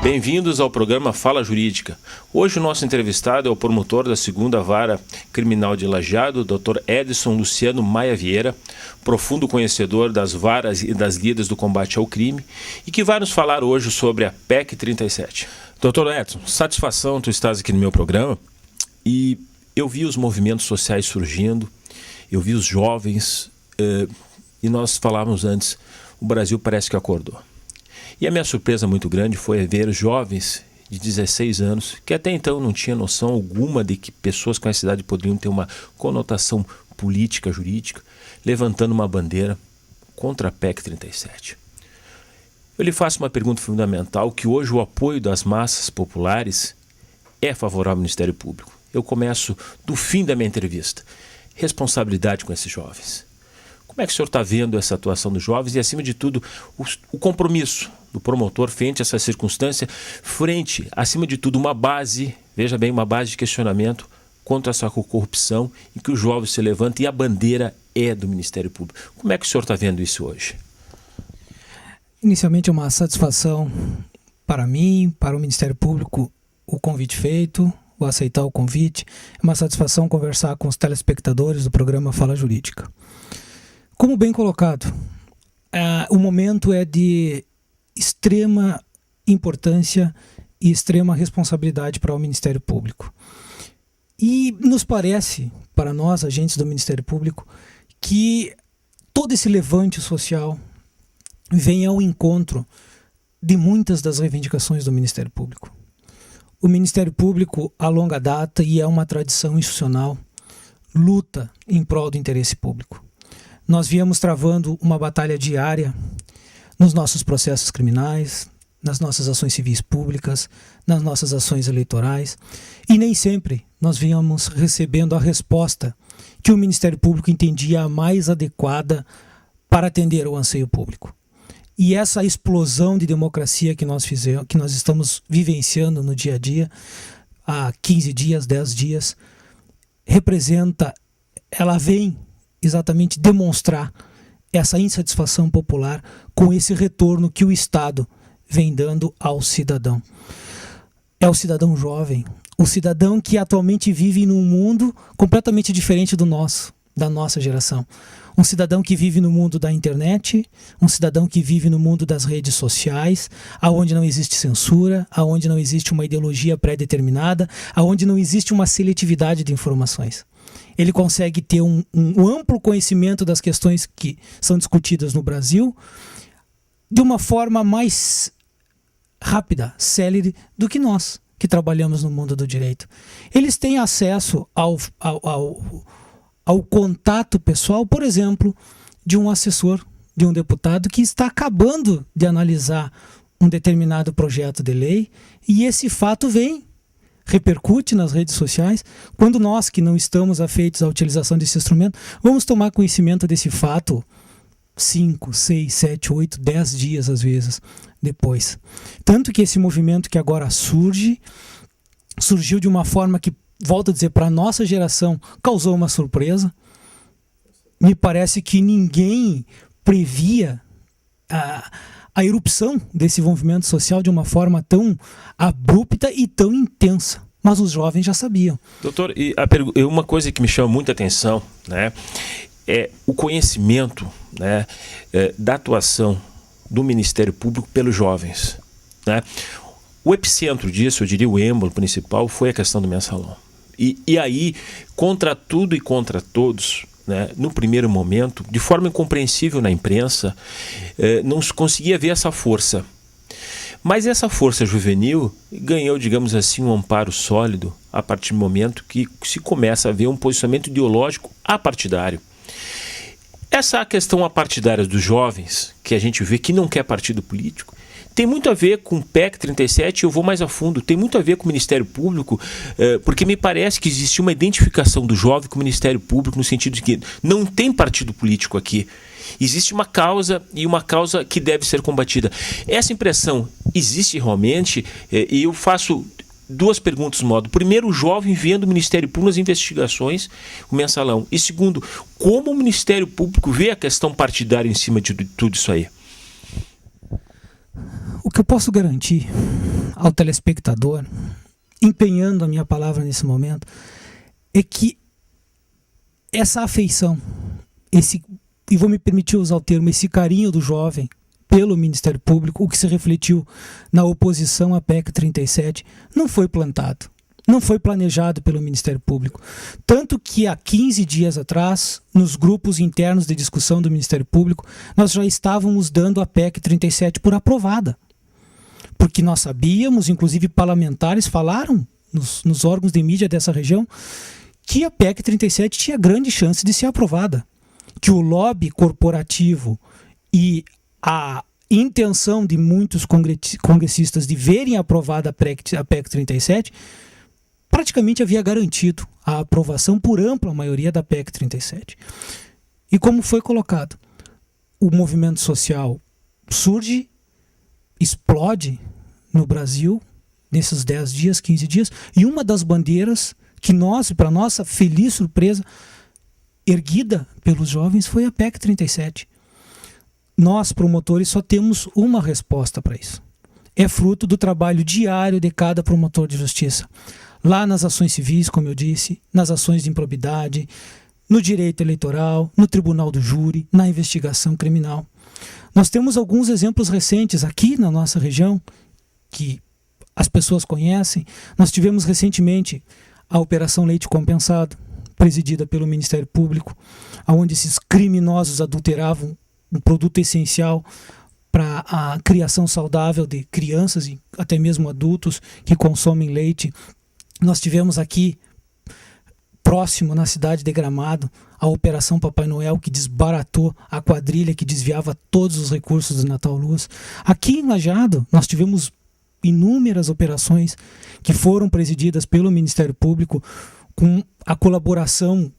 Bem-vindos ao programa Fala Jurídica. Hoje o nosso entrevistado é o promotor da 2ª Vara Criminal de Lajeado, Dr. Edson Luciano Maia Vieira, profundo conhecedor das varas e das lidas do combate ao crime, e que vai nos falar hoje sobre a PEC 37. Dr. Edson, satisfação tu estás aqui no meu programa, e eu vi os movimentos sociais surgindo, eu vi os jovens, e nós falávamos antes, o Brasil parece que acordou. E a minha surpresa muito grande foi ver jovens de 16 anos, que até então não tinham noção alguma de que pessoas com essa idade poderiam ter uma conotação política, jurídica, levantando uma bandeira contra a PEC 37. Eu lhe faço uma pergunta fundamental, que hoje o apoio das massas populares é favorável ao Ministério Público. Eu começo do fim da minha entrevista. Responsabilidade com esses jovens. Como é que o senhor está vendo essa atuação dos jovens e, acima de tudo, o compromisso do promotor frente a essa circunstância, frente, acima de tudo, uma base, veja bem, uma base de questionamento contra essa corrupção, em que os jovens se levantam e a bandeira é do Ministério Público. Como é que o senhor está vendo isso hoje? Inicialmente é uma satisfação para mim, para o Ministério Público, o convite feito, o aceitar o convite. É uma satisfação conversar com os telespectadores do programa Fala Jurídica. Como bem colocado, o momento é de extrema importância e extrema responsabilidade para o Ministério Público. E nos parece, para nós, agentes do Ministério Público, que todo esse levante social vem ao encontro de muitas das reivindicações do Ministério Público. O Ministério Público, a longa data, e é uma tradição institucional, luta em prol do interesse público. Nós viemos travando uma batalha diária nos nossos processos criminais, nas nossas ações civis públicas, nas nossas ações eleitorais, e nem sempre nós viemos recebendo a resposta que o Ministério Público entendia a mais adequada para atender ao anseio público. E essa explosão de democracia que nós estamos vivenciando no dia a dia, há 15 dias, 10 dias, ela vem exatamente demonstrar essa insatisfação popular com esse retorno que o Estado vem dando ao cidadão. É o cidadão jovem, o cidadão que atualmente vive num mundo completamente diferente do nosso, da nossa geração. Um cidadão que vive no mundo da internet, um cidadão que vive no mundo das redes sociais, aonde não existe censura, aonde não existe uma ideologia pré-determinada, aonde não existe uma seletividade de informações. Ele consegue ter um amplo conhecimento das questões que são discutidas no Brasil de uma forma mais rápida, célere, do que nós, que trabalhamos no mundo do direito. Eles têm acesso ao contato pessoal, por exemplo, de um assessor, de um deputado que está acabando de analisar um determinado projeto de lei, e esse fato repercute nas redes sociais. Quando nós, que não estamos afeitos à utilização desse instrumento, vamos tomar conhecimento desse fato 5, 6, 7, 8, 10 dias, às vezes, depois. Tanto que esse movimento que agora surgiu de uma forma que, volto a dizer, para a nossa geração, causou uma surpresa. Me parece que ninguém previa a erupção desse movimento social de uma forma tão abrupta e tão intensa. Mas os jovens já sabiam. Doutor, e uma coisa que me chama muita atenção, né, é o conhecimento, né, da atuação do Ministério Público pelos jovens. Né? O epicentro disso, eu diria o êmbolo principal, foi a questão do mensalão. E aí, contra tudo e contra todos, né, no primeiro momento, de forma incompreensível na imprensa, não se conseguia ver essa força. Mas essa força juvenil ganhou, digamos assim, um amparo sólido a partir do momento que se começa a ver um posicionamento ideológico apartidário. Essa questão apartidária dos jovens, que a gente vê que não quer partido político, tem muito a ver com o PEC 37, eu vou mais a fundo, tem muito a ver com o Ministério Público, porque me parece que existe uma identificação do jovem com o Ministério Público no sentido de que não tem partido político aqui. Existe uma causa e uma causa que deve ser combatida. Essa impressão existe realmente, e eu faço duas perguntas no modo. Primeiro, o jovem vendo o Ministério Público nas investigações, o mensalão. E segundo, como o Ministério Público vê a questão partidária em cima de tudo isso aí? O que eu posso garantir ao telespectador, empenhando a minha palavra nesse momento, é que essa afeição, e vou me permitir usar o termo, esse carinho do jovem pelo Ministério Público, o que se refletiu na oposição à PEC 37, não foi plantado, não foi planejado pelo Ministério Público. Tanto que há 15 dias atrás, nos grupos internos de discussão do Ministério Público, nós já estávamos dando a PEC 37 por aprovada. Porque nós sabíamos, inclusive parlamentares falaram nos órgãos de mídia dessa região, que a PEC 37 tinha grande chance de ser aprovada. Que o lobby corporativo e a intenção de muitos congressistas de verem aprovada a PEC 37 praticamente havia garantido a aprovação por ampla maioria da PEC 37. E como foi colocado, o movimento social surge, explode no Brasil nesses 10 dias, 15 dias, e uma das bandeiras que nós, para nossa feliz surpresa, erguida pelos jovens, foi a PEC 37. Nós, promotores, só temos uma resposta para isso. É fruto do trabalho diário de cada promotor de justiça. Lá nas ações civis, como eu disse, nas ações de improbidade, no direito eleitoral, no tribunal do júri, na investigação criminal. Nós temos alguns exemplos recentes aqui na nossa região, que as pessoas conhecem. Nós tivemos recentemente a Operação Leite Compensado, presidida pelo Ministério Público, onde esses criminosos adulteravam um produto essencial para a criação saudável de crianças e até mesmo adultos que consomem leite. Nós tivemos aqui, próximo na cidade de Gramado, a Operação Papai Noel, que desbaratou a quadrilha que desviava todos os recursos do Natal Luz. Aqui em Lajeado, nós tivemos inúmeras operações que foram presididas pelo Ministério Público, com a colaboração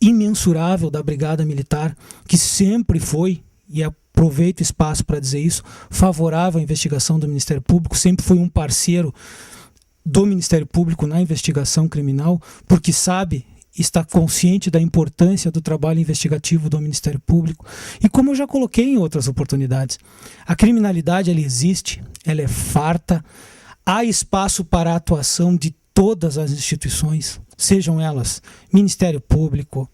imensurável da Brigada Militar, que sempre foi, e aproveito o espaço para dizer isso, favorável à investigação do Ministério Público, sempre foi um parceiro do Ministério Público na investigação criminal, porque sabe, está consciente da importância do trabalho investigativo do Ministério Público. E como eu já coloquei em outras oportunidades, a criminalidade ela existe, ela é farta, há espaço para a atuação de todas as instituições, sejam elas Ministério Público,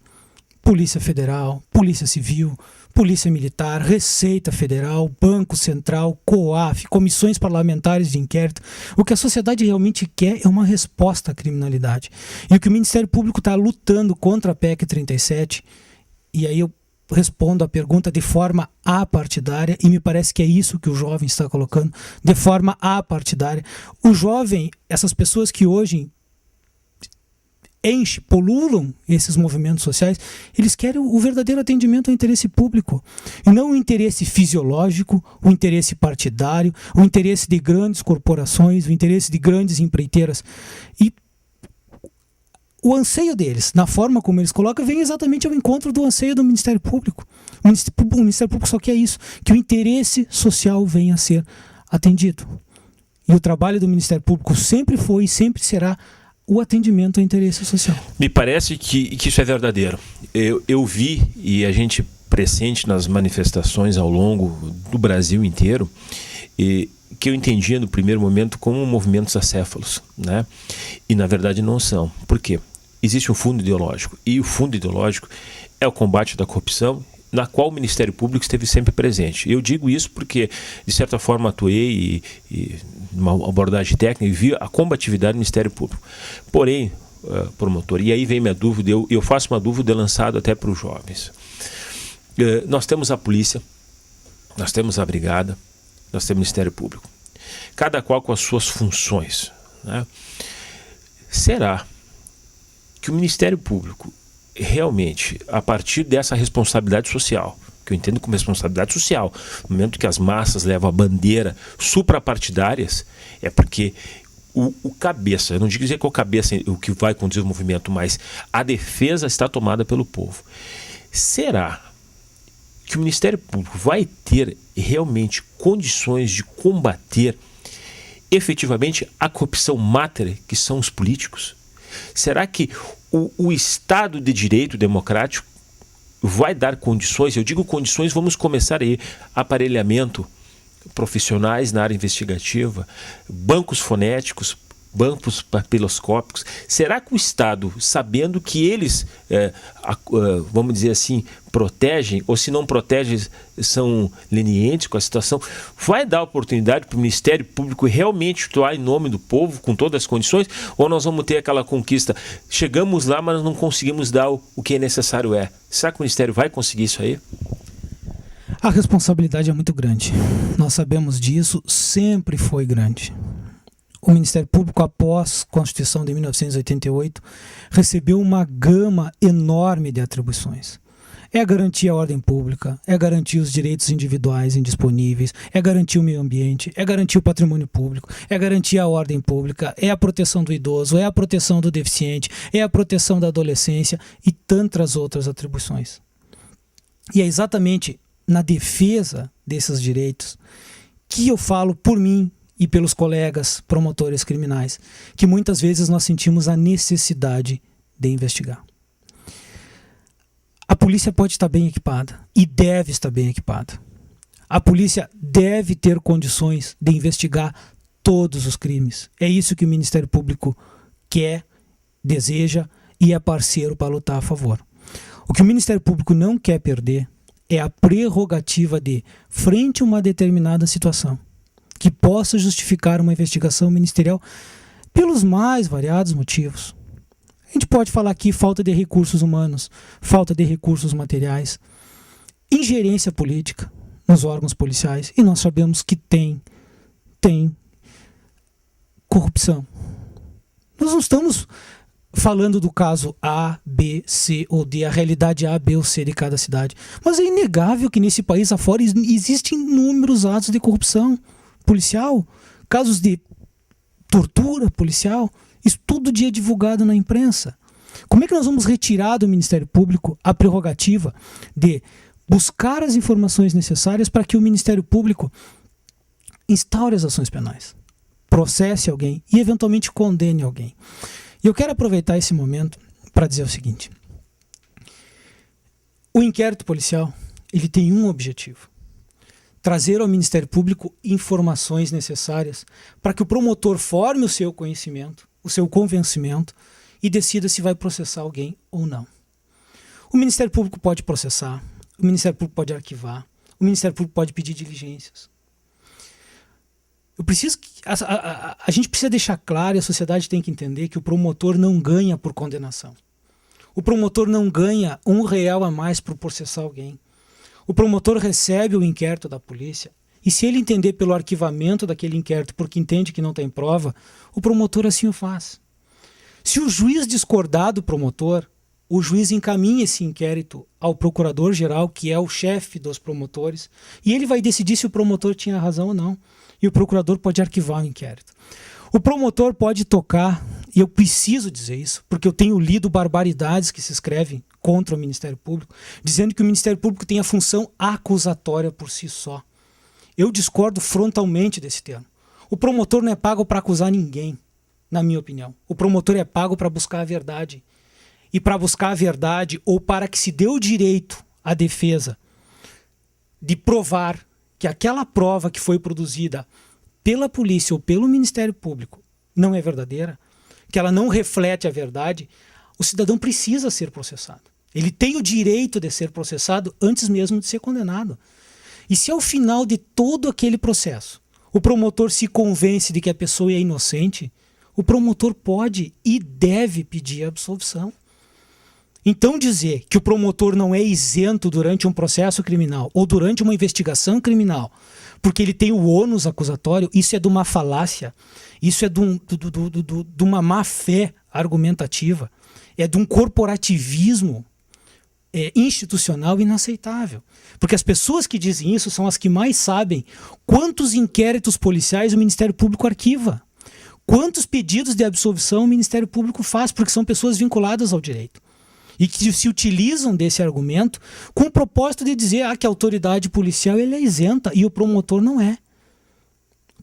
Polícia Federal, Polícia Civil, Polícia Militar, Receita Federal, Banco Central, COAF, comissões parlamentares de inquérito. O que a sociedade realmente quer é uma resposta à criminalidade. E o que o Ministério Público está lutando contra a PEC 37, e aí eu respondo a pergunta de forma apartidária, e me parece que é isso que o jovem está colocando, de forma apartidária. O jovem, essas pessoas que hoje polulam esses movimentos sociais, eles querem o verdadeiro atendimento ao interesse público, e não o interesse fisiológico, o interesse partidário, o interesse de grandes corporações, o interesse de grandes empreiteiras. E o anseio deles, na forma como eles colocam, vem exatamente ao encontro do anseio do Ministério Público. O Ministério Público só quer isso, que o interesse social venha a ser atendido. E o trabalho do Ministério Público sempre foi e sempre será o atendimento ao interesse social. Me parece que isso é verdadeiro. Eu vi, e a gente pressente nas manifestações ao longo do Brasil inteiro, que eu entendia no primeiro momento como movimentos acéfalos, né? E na verdade não são. Por quê? Existe um fundo ideológico, e o fundo ideológico é o combate da corrupção, na qual o Ministério Público esteve sempre presente. Eu digo isso porque, de certa forma, atuei e numa abordagem técnica e vi a combatividade do Ministério Público. Porém, promotor, e aí vem minha dúvida, eu faço uma dúvida lançada até para os jovens. Nós temos a polícia, nós temos a brigada, nós temos o Ministério Público, cada qual com as suas funções, né? Será que o Ministério Público realmente, a partir dessa responsabilidade social, que eu entendo como responsabilidade social, no momento que as massas levam a bandeira suprapartidárias, é porque o cabeça, eu não digo dizer que é o cabeça o que vai conduzir o movimento, mas a defesa está tomada pelo povo. Será que o Ministério Público vai ter realmente condições de combater efetivamente a corrupção máter que são os políticos? Será que o Estado de Direito democrático vai dar condições? Eu digo condições, vamos começar aí, aparelhamento profissionais na área investigativa, bancos fonéticos, bancos papiloscópicos. Será que o Estado, sabendo que eles, vamos dizer assim, protegem, ou se não protegem, são lenientes com a situação, vai dar oportunidade para o Ministério Público realmente atuar em nome do povo, com todas as condições, ou nós vamos ter aquela conquista, chegamos lá, mas não conseguimos dar o que é necessário? Será que o Ministério vai conseguir isso aí? A responsabilidade é muito grande. Nós sabemos disso, sempre foi grande. O Ministério Público, após a Constituição de 1988, recebeu uma gama enorme de atribuições. É garantir a ordem pública, é garantir os direitos individuais indisponíveis, é garantir o meio ambiente, é garantir o patrimônio público, é garantir a ordem pública, é a proteção do idoso, é a proteção do deficiente, é a proteção da adolescência e tantas outras atribuições. E é exatamente na defesa desses direitos que eu falo por mim e pelos colegas promotores criminais, que muitas vezes nós sentimos a necessidade de investigar. A polícia pode estar bem equipada e deve estar bem equipada. A polícia deve ter condições de investigar todos os crimes. É isso que o Ministério Público quer, deseja e é parceiro para lutar a favor. O que o Ministério Público não quer perder é a prerrogativa de, frente a uma determinada situação, que possa justificar uma investigação ministerial pelos mais variados motivos. A gente pode falar aqui falta de recursos humanos, falta de recursos materiais, ingerência política nos órgãos policiais, e nós sabemos que tem corrupção. Nós não estamos falando do caso A, B, C ou D, a realidade A, B ou C de cada cidade, mas é inegável que nesse país afora existem inúmeros atos de corrupção policial, casos de tortura policial, isso todo dia é divulgado na imprensa. Como é que nós vamos retirar do Ministério Público a prerrogativa de buscar as informações necessárias para que o Ministério Público instaure as ações penais, processe alguém e eventualmente condene alguém? E eu quero aproveitar esse momento para dizer o seguinte: o inquérito policial, ele tem um objetivo: trazer ao Ministério Público informações necessárias para que o promotor forme o seu conhecimento, o seu convencimento e decida se vai processar alguém ou não. O Ministério Público pode processar, o Ministério Público pode arquivar, o Ministério Público pode pedir diligências. Eu preciso que a gente precisa deixar claro, e a sociedade tem que entender, que o promotor não ganha por condenação. O promotor não ganha R$1 a mais por processar alguém. O promotor recebe o inquérito da polícia e, se ele entender pelo arquivamento daquele inquérito porque entende que não tem prova, o promotor assim o faz. Se o juiz discordar do promotor, o juiz encaminha esse inquérito ao procurador-geral, que é o chefe dos promotores, e ele vai decidir se o promotor tinha razão ou não. E o procurador pode arquivar o inquérito. O promotor pode tocar, e eu preciso dizer isso, porque eu tenho lido barbaridades que se escrevem contra o Ministério Público, dizendo que o Ministério Público tem a função acusatória por si só. Eu discordo frontalmente desse termo. O promotor não é pago para acusar ninguém, na minha opinião. O promotor é pago para buscar a verdade. E para buscar a verdade, ou para que se dê o direito à defesa de provar que aquela prova que foi produzida pela polícia ou pelo Ministério Público não é verdadeira, que ela não reflete a verdade, o cidadão precisa ser processado. Ele tem o direito de ser processado antes mesmo de ser condenado. E se ao final de todo aquele processo o promotor se convence de que a pessoa é inocente, o promotor pode e deve pedir a absolvição. Então dizer que o promotor não é isento durante um processo criminal ou durante uma investigação criminal, porque ele tem o ônus acusatório, isso é de uma falácia, isso é de uma má-fé argumentativa, é de um corporativismo institucional inaceitável. Porque as pessoas que dizem isso são as que mais sabem quantos inquéritos policiais o Ministério Público arquiva, quantos pedidos de absolvição o Ministério Público faz, porque são pessoas vinculadas ao direito. E que se utilizam desse argumento com o propósito de dizer que a autoridade policial ele é isenta e o promotor não é.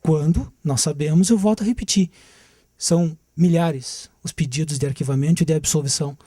Quando nós sabemos, eu volto a repetir, são milhares os pedidos de arquivamento e de absolvição